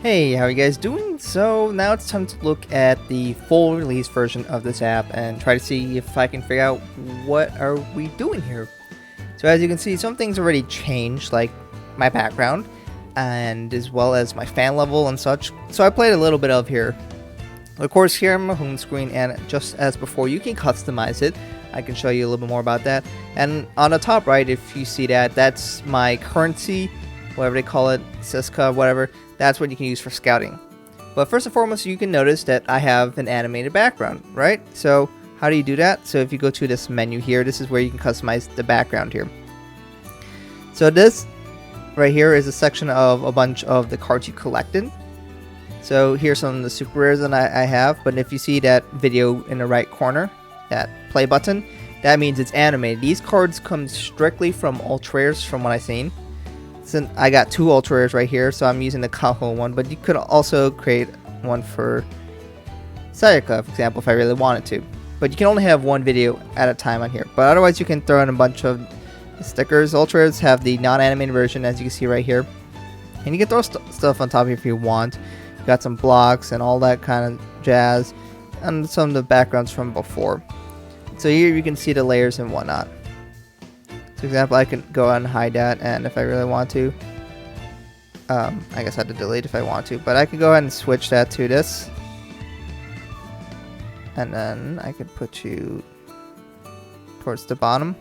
Hey, how are you guys doing? So now it's time to look at the full release version of this app and try to see if I can figure out what are we doing here. So as you can see, some things already changed, like my background and as well as my fan level and such. So I played a little bit of here. Of course, here on my home screen, and just as before, you can customize it. I can show you a little bit more about that. And on the top right, if you see that, that's my currency, whatever they call it, Siska, whatever. That's what you can use for scouting. But first and foremost, you can notice that I have an animated background, right? So how do you do that? So if you go to this menu here, this is where you can customize the background here. So this right here is a section of a bunch of the cards you collected. So here's some of the super rares that I have, but if you see that video in the right corner, that play button, that means it's animated. These cards come strictly from ultra rares from what I've seen. Since I got two ultra rares right here, so I'm using the Kaho one, but you could also create one for Sayaka, for example, if I really wanted to. But you can only have one video at a time on here. But otherwise you can throw in a bunch of stickers. Ultra rares have the non-animated version, as you can see right here. And you can throw stuff on top if you want. Got some blocks and all that kind of jazz, and some of the backgrounds from before. So here you can see the layers and whatnot. For example, I can go ahead and hide that, and if I really want to, I guess I have to delete if I want to, but I can go ahead and switch that to this, and then I could put you towards the bottom,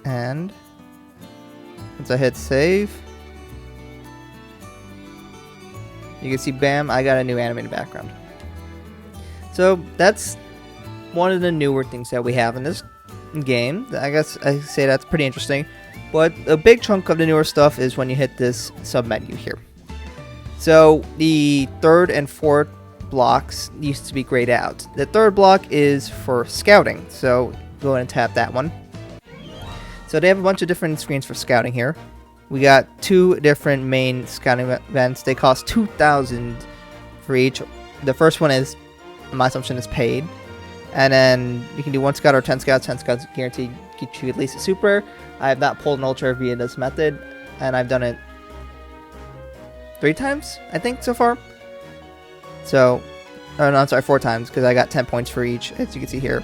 and once I hit save, you can see, bam, I got a new animated background. So that's one of the newer things that we have in this game. I guess I say that's pretty interesting. But a big chunk of the newer stuff is when you hit this sub menu here. So the third and fourth blocks used to be grayed out. The third block is for scouting. So go ahead and tap that one. So they have a bunch of different screens for scouting here. We got two different main scouting events. They cost 2,000 for each. The first one is, my assumption, is paid. And then you can do 1 scout or 10 scouts. 10 scouts guaranteed get you at least a super. I have not pulled an ultra via this method. And I've done it 3 times, I think, so far. So, oh no, I'm sorry, 4 times. Because I got 10 points for each, as you can see here.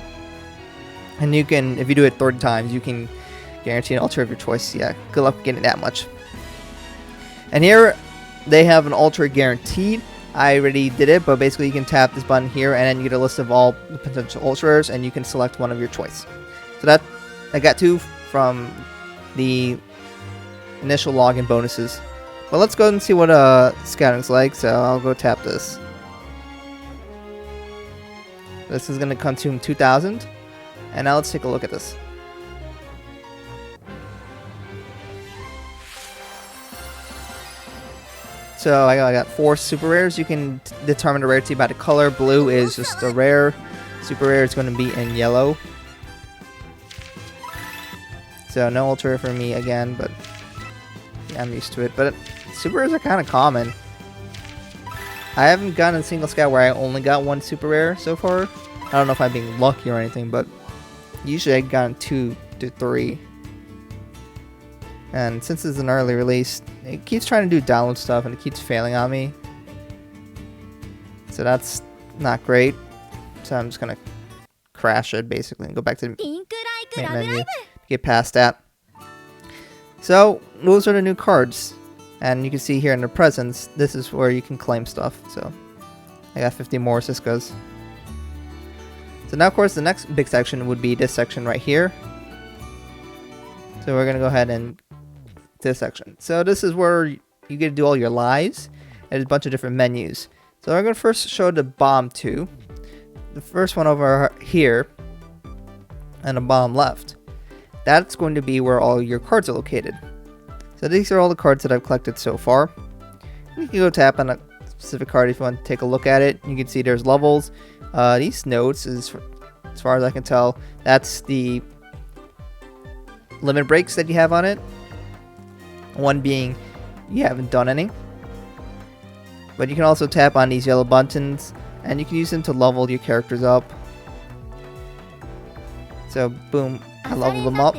And you can, if you do it 30 times, you can guarantee an ultra of your choice. Yeah, good luck getting that much. And here they have an ultra guaranteed. I already did it, but basically you can tap this button here and then you get a list of all the potential ultras and you can select one of your choice. So that I got 2 from the initial login bonuses. But let's go and see what scouting's like. So I'll go tap this. This is going to consume 2,000. And now let's take a look at this. So I got 4 super rares. You can determine the rarity by the color. Blue is just a rare. Super rare is going to be in yellow. So no ultra for me again, but yeah, I'm used to it. But super rares are kind of common. I haven't gotten a single scout where I only got 1 super rare so far. I don't know if I'm being lucky or anything, but usually I've gotten 2 to 3. And since it's an early release, it keeps trying to do download stuff and it keeps failing on me. So that's not great. So I'm just going to crash it basically and go back to the main menu to get past that. So those are the new cards. And you can see here in the presents, this is where you can claim stuff. So I got 50 more Siskas. So now of course the next big section would be this section right here. So we're going to go ahead and this section. So this is where you get to do all your lives. There's a bunch of different menus. So I'm going to first show the bomb 2. The first one over here and the bottom left. That's going to be where all your cards are located. So these are all the cards that I've collected so far. You can go tap on a specific card if you want to take a look at it. You can see there's levels. These notes, as far as I can tell, that's the limit breaks that you have on it. One being you haven't done any. But you can also tap on these yellow buttons and you can use them to level your characters up. So boom, I leveled them up.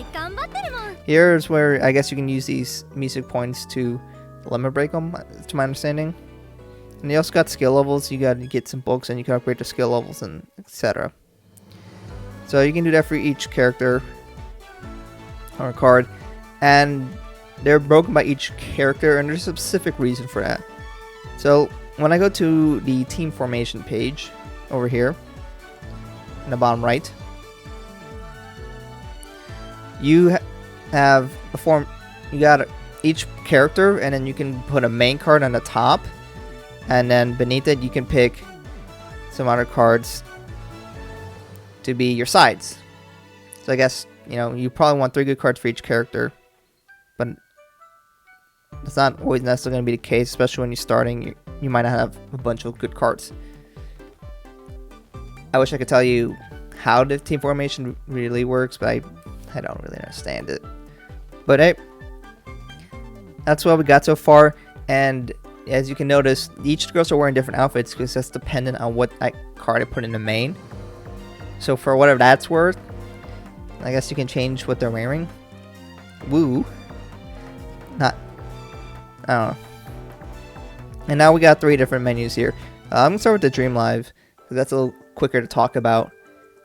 Here's where I guess you can use these music points to limit break them, to my understanding. And you also got skill levels. You got to get some books and you can upgrade the skill levels and etc. So you can do that for each character or card, and they're broken by each character, and there's a specific reason for that. So when I go to the team formation page over here in the bottom right, you have a form. You got each character, and then you can put a main card on the top, and then beneath it you can pick some other cards to be your sides. So I guess, you know, you probably want 3 good cards for each character, but that's not always necessarily going to be the case, especially when you're starting. You might not have a bunch of good cards. I wish I could tell you how the team formation really works, but I don't really understand it. But hey, that's what we got so far, and as you can notice, each girls are wearing different outfits because that's dependent on what card I put in the main. So for whatever that's worth, I guess you can change what they're wearing. Woo. I don't know. And now we got 3 different menus here. I'm going to start with the Dream Live, because that's a little quicker to talk about.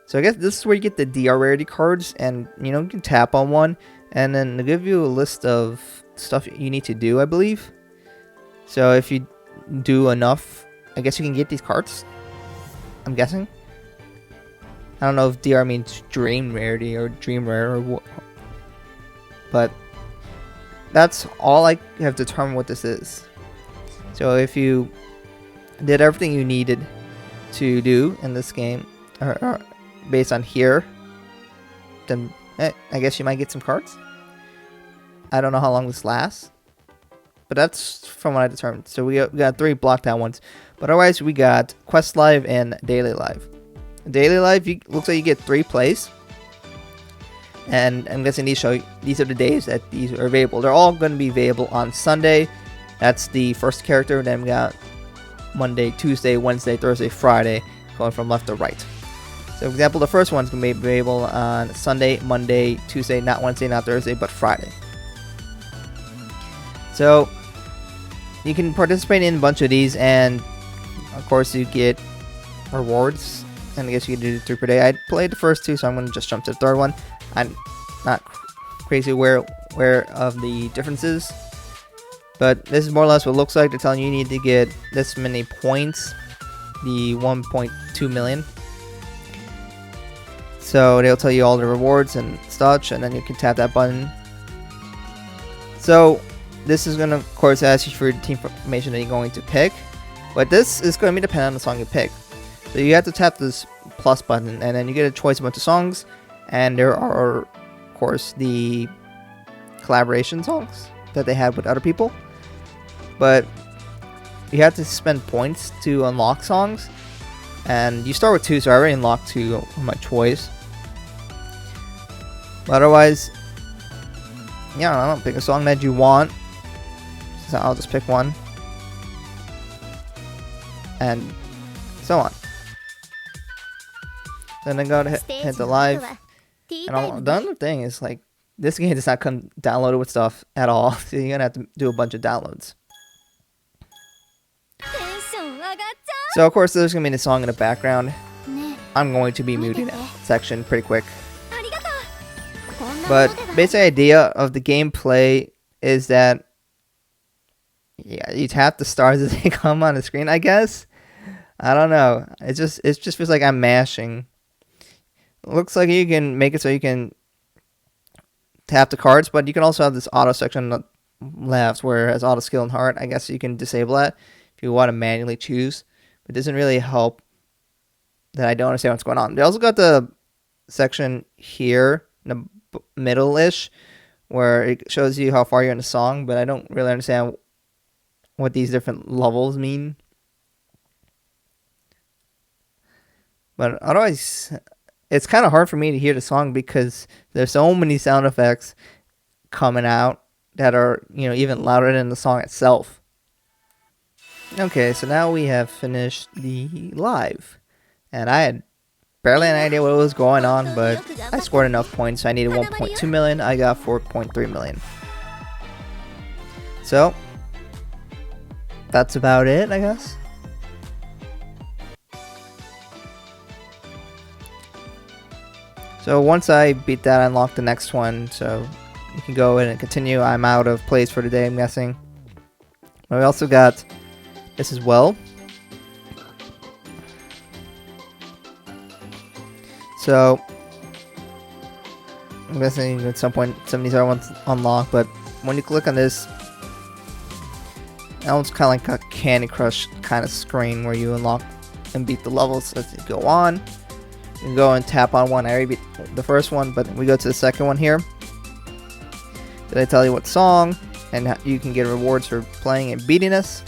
So I guess this is where you get the DR rarity cards, and you know, you can tap on one, and then they'll give you a list of stuff you need to do, I believe. So if you do enough, I guess you can get these cards, I'm guessing. I don't know if DR means Dream Rarity or Dream Rare or what, but that's all I have determined what this is. So if you did everything you needed to do in this game, or based on here, then I guess you might get some cards. I don't know how long this lasts, but that's from what I determined. So we got 3 blocked out ones, but otherwise we got Quest Live and Daily Live. Daily Live, looks like you get 3 plays, and I'm guessing these are the days that these are available. They're all going to be available on Sunday. That's the first character. Then we got Monday, Tuesday, Wednesday, Thursday, Friday, going from left to right. So, for example, the first one's going to be available on Sunday, Monday, Tuesday, not Wednesday, not Thursday, but Friday. So you can participate in a bunch of these, and of course you get rewards. And I guess you can do 3 per day. I played the first 2, so I'm going to just jump to the third one. I'm not crazy aware of the differences, but this is more or less what it looks like. They're telling you need to get this many points, the 1.2 million. So they'll tell you all the rewards and such, and then you can tap that button. So this is going to, of course, ask you for the team formation that you're going to pick, but this is going to be dependent on the song you pick. So you have to tap this plus button, and then you get a choice of a bunch of songs, and there are, of course, the collaboration songs that they have with other people. But you have to spend points to unlock songs, and you start with 2, so I already unlocked 2 of my choice. But otherwise, yeah, I don't pick a song that you want, so I'll just pick one, and so on. Then I go to hit the live, and the other thing is, like, this game does not come downloaded with stuff at all, so you're gonna have to do a bunch of downloads. So of course there's gonna be the song in the background. I'm going to be muting that section pretty quick. But basic idea of the gameplay is that, yeah, you tap the stars as they come on the screen, I guess. I don't know. It just feels like I'm mashing. Looks like you can make it so you can tap the cards, but you can also have this auto section on the left where it has auto skill and heart. I guess you can disable that if you want to manually choose. But it doesn't really help that I don't understand what's going on. They also got the section here in the middle-ish where it shows you how far you're in the song, but I don't really understand what these different levels mean. But otherwise, it's kind of hard for me to hear the song because there's so many sound effects coming out that are, you know, even louder than the song itself. Okay, so now we have finished the live, and I had barely an idea what was going on, but I scored enough points. I needed 1.2 million. I got 4.3 million. So that's about it, I guess. So once I beat that, I unlock the next one, so you can go in and continue. I'm out of plays for today, I'm guessing. But we also got this as well. So I'm guessing at some point some of these other ones unlock, but when you click on this, that one's kind of like a Candy Crush kind of screen where you unlock and beat the levels as you go on. You can go and tap on one. I already beat the first one, but we go to the second one here. They tell you what song, and you can get rewards for playing and beating this.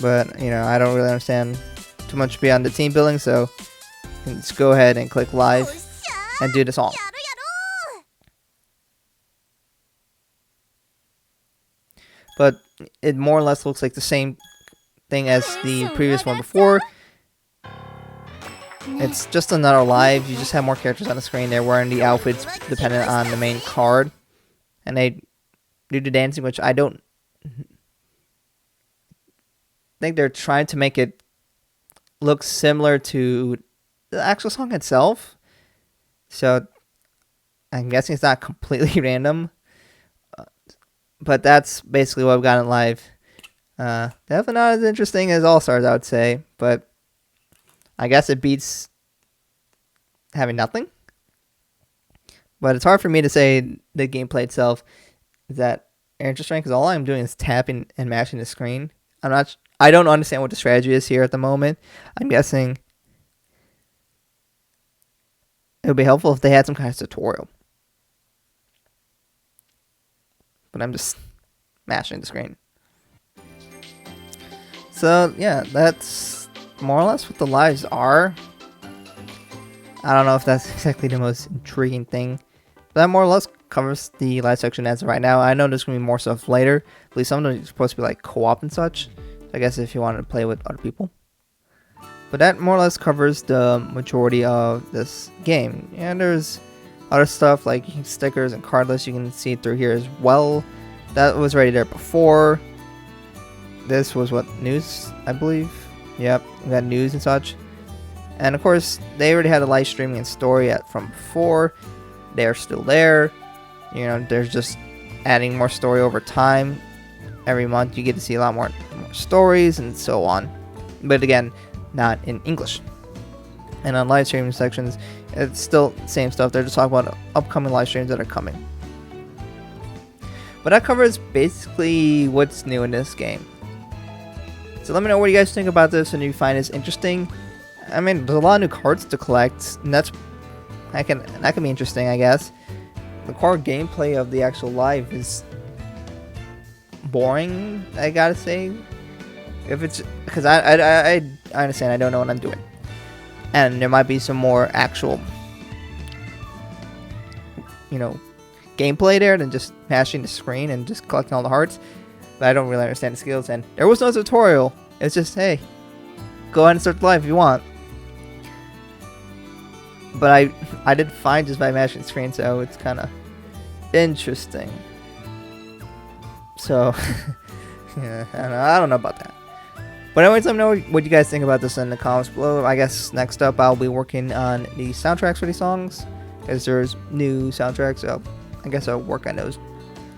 But, you know, I don't really understand too much beyond the team building, so let's go ahead and click live and do the song. But it more or less looks like the same thing as the previous one before. It's just another live. You just have more characters on the screen. They're wearing the outfits dependent on the main card. And they do the dancing, which I don't think they're trying to make it look similar to the actual song itself. So I'm guessing it's not completely random. But that's basically what I've gotten live. Definitely not as interesting as All-Stars, I would say. But I guess it beats having nothing. But it's hard for me to say the gameplay itself is that interesting, because all I'm doing is tapping and mashing the screen. I don't understand what the strategy is here at the moment. I'm guessing it would be helpful if they had some kind of tutorial. But I'm just mashing the screen. So yeah, that's more or less what the lives are. I don't know if that's exactly the most intriguing thing, but that more or less covers the live section as of right now. I know there's going to be more stuff later. At least some of them are supposed to be like co-op and such. I guess if you wanted to play with other people. But that more or less covers the majority of this game. And there's other stuff like stickers and card lists. You can see through here as well. That was already there before. This was what, news, I believe. Yep, we got news and such. And of course, they already had a live streaming and story from before. They're still there. You know, there's just adding more story over time. Every month you get to see a lot more stories and so on. But again, not in English. And on live streaming sections, it's still the same stuff. They're just talking about upcoming live streams that are coming. But that covers basically what's new in this game. So let me know what you guys think about this and if you find this interesting. I mean, there's a lot of new cards to collect, and that can be interesting, I guess. The core gameplay of the actual live is boring, I gotta say. If it's because I understand, I don't know what I'm doing, and there might be some more actual, you know, gameplay there than just mashing the screen and just collecting all the hearts. But I don't really understand the skills, and there was no tutorial. It's just, hey, go ahead and start the live if you want. But I did fine just by mashing the screen, so it's kind of interesting. So, yeah, I don't know about that. But anyways, let me know what you guys think about this in the comments below. I guess next up I'll be working on the soundtracks for these songs, because there's new soundtracks, so I guess I'll work on those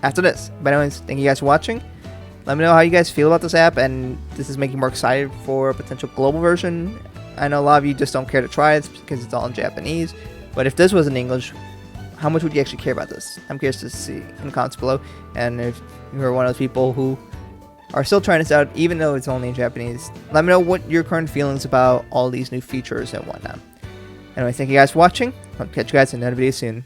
after this. But anyways, thank you guys for watching. Let me know how you guys feel about this app, and this is making me more excited for a potential global version. I know a lot of you just don't care to try it because it's all in Japanese, but if this was in English, how much would you actually care about this? I'm curious to see in the comments below, and if you're one of those people who are still trying this out even though it's only in Japanese, let me know what your current feelings about all these new features and whatnot. Anyway, thank you guys for watching. I'll catch you guys in another video soon.